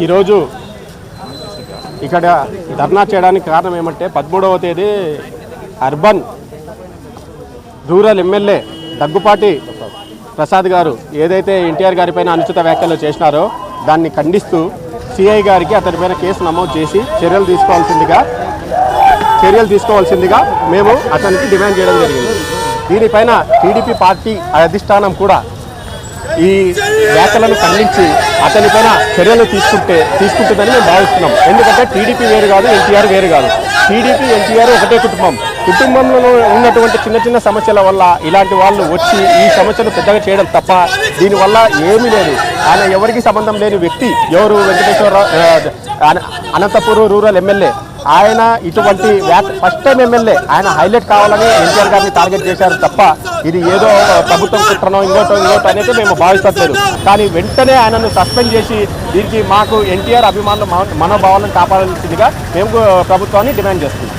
ఈరోజు ఇక్కడ ధర్నా చేయడానికి కారణం ఏమంటే 13వ తేదీ urban rural MLA Daggubati Prasad గారు ఏదైతే ఎన్టీఆర్ గారి పైన అనుచిత వ్యాఖ్యలు చేసినారో దాన్ని ఖండిస్తూ సిఐ గారికి అతనిపైన కేసు నమోదు చేసి చర్యలు తీసుకోవాల్సిందిగా మేము అతనికి డిమాండ్ చేయడం జరిగింది. దీనిపైన టీడీపీ పార్టీ అధిష్టానం కూడా ఈ వ్యాఖ్యలను ఖండించి అతనిపైన చర్యలు తీసుకుంటుందని మేము భావిస్తున్నాం. ఎందుకంటే టీడీపీ వేరు కాదు, ఎన్టీఆర్ వేరు కాదు. టీడీపీ ఎన్టీఆర్ ఒకటే కుటుంబంలో ఉన్నటువంటి చిన్న చిన్న సమస్యల వల్ల ఇలాంటి వాళ్ళు వచ్చి ఈ సమస్యను పెద్దగా చేయడం తప్ప దీనివల్ల ఏమీ లేదు. ఆయన ఎవరికి సంబంధం లేని వ్యక్తి. ఎవరు? Venkateswara Rao, Anantapuram rural MLA. ఆయన ఇటువంటి ఫస్ట్ టైం ఎమ్మెల్యే. ఆయన హైలైట్ కావాలని ఎన్టీఆర్ గారిని టార్గెట్ చేశారు తప్ప ఇది ఏదో ప్రభుత్వం కుట్రనో ఇంకోటో అనేది మేము భావిస్తలేదు. కానీ వెంటనే ఆయనను సస్పెండ్ చేసి దీనికి మాకు ఎన్టీఆర్ అభిమానులు మనోభావాలను కాపాడాల్సిందిగా మేము ప్రభుత్వాన్ని డిమాండ్ చేస్తున్నాం.